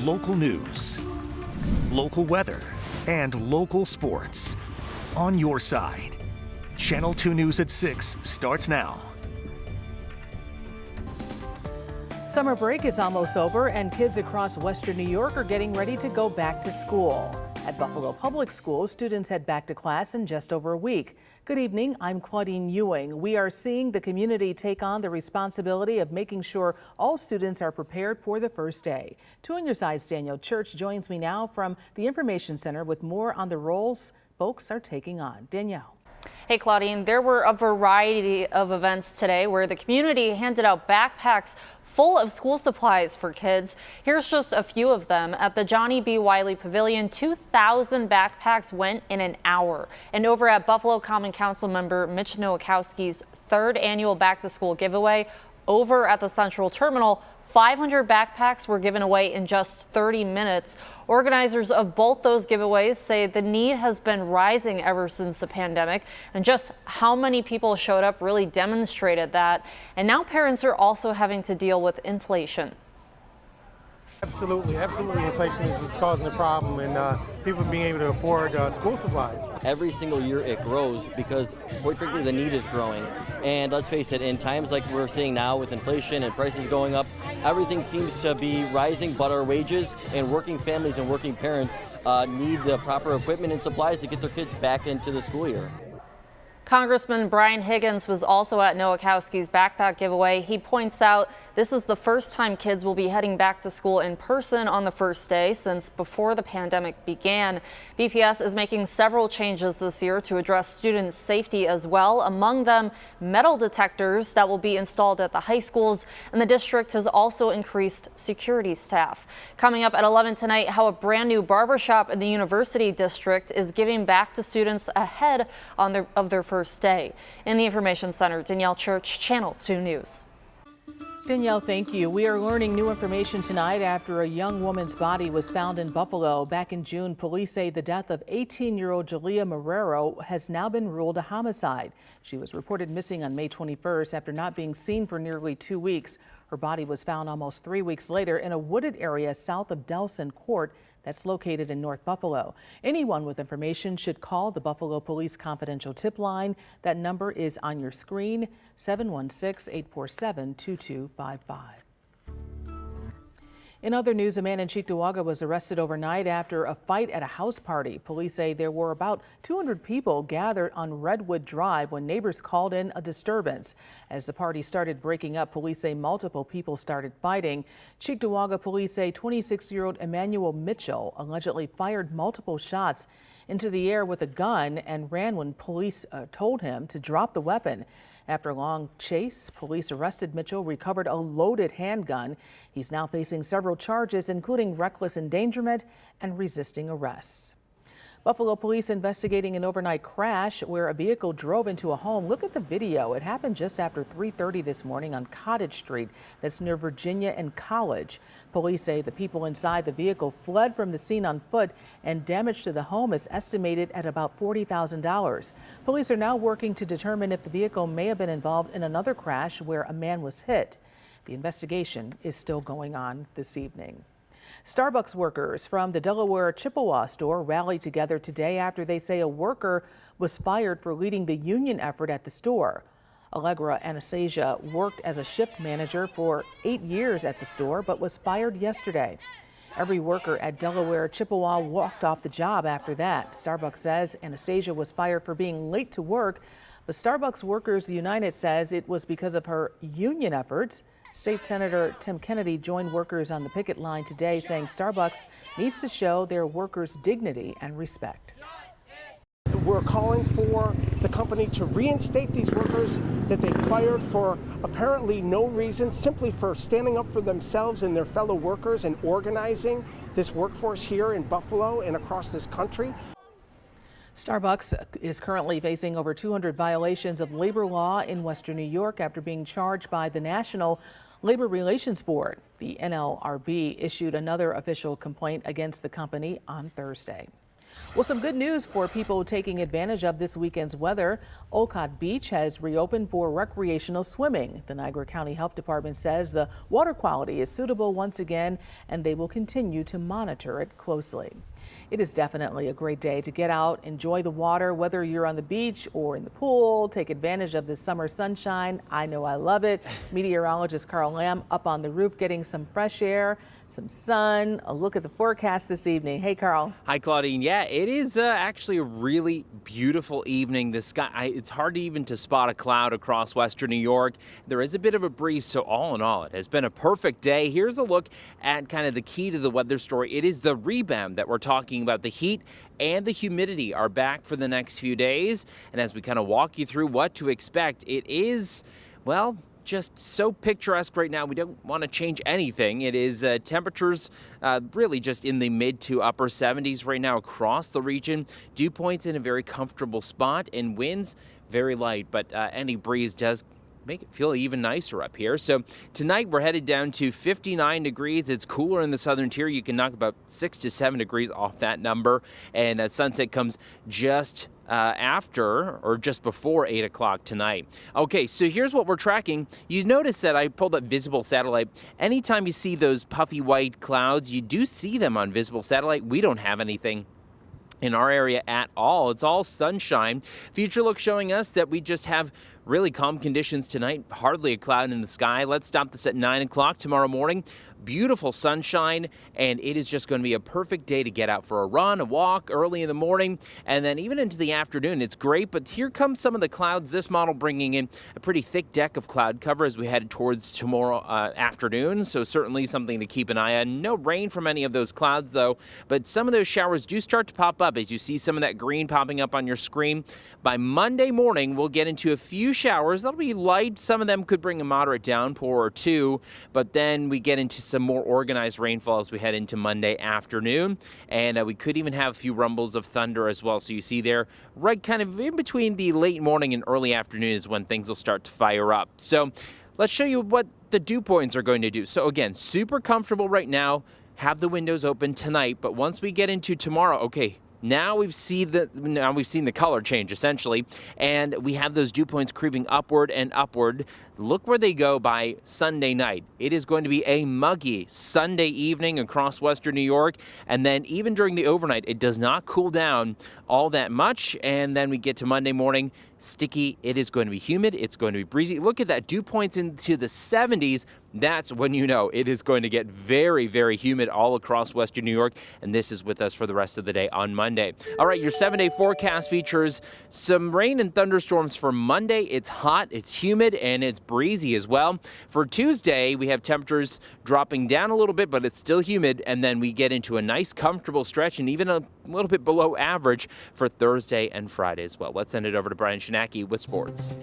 local news, local weather, and local sports. On your side. Channel 2 News at 6 starts now. Summer break is almost over and kids across western New York are getting ready to go back to school. At Buffalo Public Schools, students head back to class in just over a week. Good evening, I'm Claudine Ewing. We are seeing the community take on the responsibility of making sure all students are prepared for the first day. 2 on your side's Danielle Church joins me now from the Information Center with more on the roles folks are taking on. Danielle. Hey Claudine, there were a variety of events today where the community handed out backpacks full of school supplies for kids. Here's just a few of them. At the Johnny B. Wiley Pavilion, 2,000 backpacks went in an hour. And over at Buffalo Common Council member Mitch Nowakowski's 3rd annual back to school giveaway over at the Central Terminal, 500 backpacks were given away in just 30 minutes. Organizers of both those giveaways say the need has been rising ever since the pandemic, and just how many people showed up really demonstrated that. And now parents are also having to deal with inflation. Absolutely. Inflation is causing a problem, and people being able to afford school supplies. Every single year it grows because, quite frankly, the need is growing. And let's face it, in times like we're seeing now with inflation and prices going up, everything seems to be rising, but our wages and working families and working parents need the proper equipment and supplies to get their kids back into the school year. Congressman Brian Higgins was also at Nowakowski's backpack giveaway. He points out this is the first time kids will be heading back to school in person on the first day since before the pandemic began. BPS is making several changes this year to address student safety as well. Among them, metal detectors that will be installed at the high schools, and the district has also increased security staff. Coming up at 11 tonight, how a brand new barbershop in the University District is giving back to students ahead of their first day. In the Information Center, Danielle Church, Channel 2 News. Danielle, thank you. We are learning new information tonight after a young woman's body was found in Buffalo. Back in June, police say the death of 18-year-old Jalea Marrero has now been ruled a homicide. She was reported missing on May 21st after not being seen for nearly 2 weeks. Her body was found almost 3 weeks later in a wooded area south of Delson Court that's located in North Buffalo. Anyone with information should call the Buffalo Police Confidential Tip Line. That number is on your screen, 716-847-2255. In other news, a man in Cheektowaga was arrested overnight after a fight at a house party. Police say there were about 200 people gathered on Redwood Drive when neighbors called in a disturbance. As the party started breaking up, police say multiple people started fighting. Cheektowaga police say 26-year-old Emmanuel Mitchell allegedly fired multiple shots into the air with a gun and ran when police told him to drop the weapon. After a long chase, police arrested Mitchell, recovered a loaded handgun. He's now facing several charges, including reckless endangerment and resisting arrest. Buffalo police investigating an overnight crash where a vehicle drove into a home. Look at the video. It happened just after 3:30 this morning on Cottage Street. That's near Virginia and College. Police say the people inside the vehicle fled from the scene on foot, and damage to the home is estimated at about $40,000. Police are now working to determine if the vehicle may have been involved in another crash where a man was hit. The investigation is still going on this evening. Starbucks workers from the Delaware Chippewa store rallied together today after they say a worker was fired for leading the union effort at the store. Allegra Anastasia worked as a shift manager for 8 years at the store, but was fired yesterday. Every worker at Delaware Chippewa walked off the job after that. Starbucks says Anastasia was fired for being late to work, but Starbucks Workers United says it was because of her union efforts. State Senator Tim Kennedy joined workers on the picket line today, saying Starbucks needs to show their workers dignity and respect. We're calling for the company to reinstate these workers that they fired for apparently no reason, simply for standing up for themselves and their fellow workers and organizing this workforce here in Buffalo and across this country. Starbucks is currently facing over 200 violations of labor law in Western New York after being charged by the National Labor Relations Board. The NLRB issued another official complaint against the company on Thursday. Well, some good news for people taking advantage of this weekend's weather. Olcott Beach has reopened for recreational swimming. The Niagara County Health Department says the water quality is suitable once again, and they will continue to monitor it closely. It is definitely a great day to get out, enjoy the water, whether you're on the beach or in the pool. Take advantage of this summer sunshine. I know I love it. Meteorologist Carl Lamb up on the roof getting some fresh air, some sun. A look at the forecast this evening. Hey, Carl. Hi, Claudine. Yeah, it is actually a really beautiful evening. The sky, it's hard even to spot a cloud across western New York. There is a bit of a breeze, so all in all, it has been a perfect day. Here's a look at kind of the key to the weather story. It is the rebound that we're talking about. The heat and the humidity are back for the next few days. And as we kind of walk you through what to expect, it is, well, just so picturesque right now. We don't want to change anything. It is temperatures really just in the mid to upper 70s right now across the region. Dew points in a very comfortable spot, and winds very light, but any breeze does make it feel even nicer up here. So tonight we're headed down to 59 degrees. It's cooler in the southern tier. You can knock about 6 to 7 degrees off that number, and sunset comes just after or just before 8 o'clock tonight. Okay, so here's what we're tracking. You notice that I pulled up visible satellite. Anytime you see those puffy white clouds, you do see them on visible satellite. We don't have anything in our area at all. It's all sunshine. Future look showing us that we just have really calm conditions tonight. Hardly a cloud in the sky. Let's stop this at 9 o'clock tomorrow morning. Beautiful sunshine, and it is just going to be a perfect day to get out for a run, a walk early in the morning, and then even into the afternoon. It's great, but here comes some of the clouds. This model bringing in a pretty thick deck of cloud cover as we head towards tomorrow afternoon, so certainly something to keep an eye on. No rain from any of those clouds, though, but some of those showers do start to pop up as you see some of that green popping up on your screen. By Monday morning, we'll get into a few showers. That'll be light. Some of them could bring a moderate downpour or two, but then we get into some more organized rainfall as we head into Monday afternoon, and we could even have a few rumbles of thunder as well. So you see there, right kind of in between the late morning and early afternoon is when things will start to fire up. So let's show you what the dew points are going to do. So again, super comfortable right now. Have the windows open tonight, but once we get into tomorrow, okay, now we've seen the color change essentially, and we have those dew points creeping upward and upward. Look where they go by Sunday night. It is going to be a muggy Sunday evening across western New York, and then even during the overnight, it does not cool down all that much, and then we get to Monday morning, sticky. It is going to be humid. It's going to be breezy. Look at that, dew points into the 70s. That's when you know it is going to get very, very humid all across western New York, and this is with us for the rest of the day on Monday. All right, your 7-day forecast features some rain and thunderstorms for Monday. It's hot, it's humid, and it's breezy as well. For Tuesday, we have temperatures dropping down a little bit, but it's still humid, and then we get into a nice, comfortable stretch and even a little bit below average for Thursday and Friday as well. Let's send it over to Brian Shinaki with sports.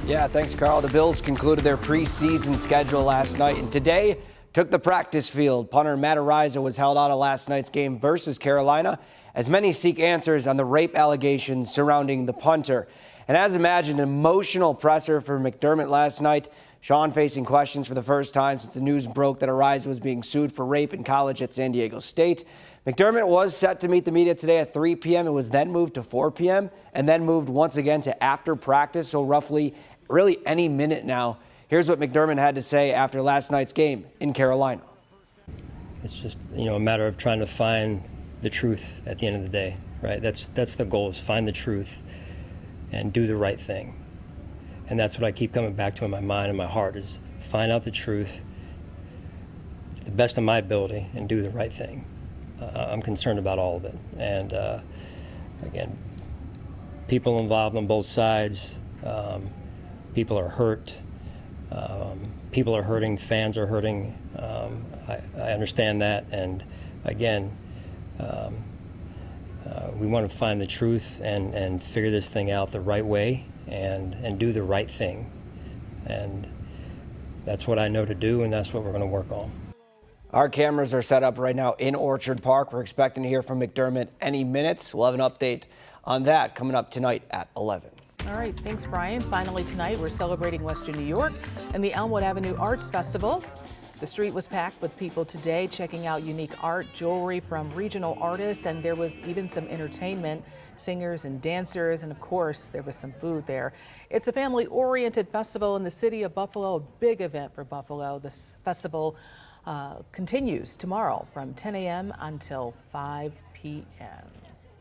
Yeah, thanks, Carl. The Bills concluded their preseason schedule last night, and today took the practice field. Punter Matt Ariza was held out of last night's game versus Carolina, as many seek answers on the rape allegations surrounding the punter. And as imagined, an emotional presser for McDermott last night. Sean facing questions for the first time since the news broke that Ariza was being sued for rape in college at San Diego State. McDermott was set to meet the media today at 3 p.m. It was then moved to 4 p.m. and then moved once again to after practice, so really any minute now. Here's what McDermott had to say after last night's game in Carolina. It's just, a matter of trying to find the truth at the end of the day, right? That's the goal, is find the truth and do the right thing. And that's what I keep coming back to in my mind and my heart, is find out the truth to the best of my ability and do the right thing. I'm concerned about all of it. And again, people involved on both sides, people are hurt, people are hurting, fans are hurting. I understand that. And again, we want to find the truth and figure this thing out the right way and do the right thing. And that's what I know to do, and that's what we're going to work on. Our cameras are set up right now in Orchard Park. We're expecting to hear from McDermott any minute. We'll have an update on that coming up tonight at 11. All right, thanks, Brian. Finally tonight, we're celebrating Western New York and the Elmwood Avenue Arts Festival. The street was packed with people today checking out unique art, jewelry from regional artists, and there was even some entertainment, singers and dancers, and of course, there was some food there. It's a family-oriented festival in the city of Buffalo, a big event for Buffalo. This festival continues tomorrow from 10 a.m. until 5 p.m.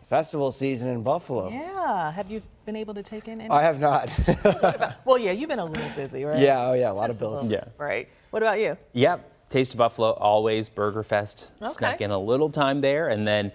Festival season in Buffalo. Yeah. Have you been able to take in any? I have not. Well, yeah, you've been a little busy, right? Yeah, oh yeah, a lot of bills. Yeah. Right. What about you? Yep. Taste of Buffalo, always. Burger Fest. Okay. Snuck in a little time there. And then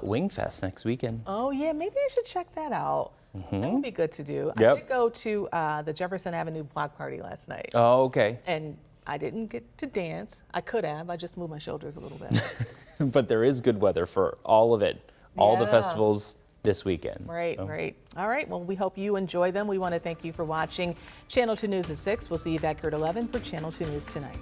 Wing Fest next weekend. Oh, yeah, maybe I should check that out. That would be good to do. I Yep. did go to the Jefferson Avenue block party last night. Oh, okay. And I didn't get to dance. I could have. I just moved my shoulders a little bit. But there is good weather for all of it. All the Yeah. festivals this weekend. Right, So. right. All right, well, we hope you enjoy them. We want to thank you for watching Channel 2 News at 6. We'll see you back here at 11 for Channel 2 News Tonight.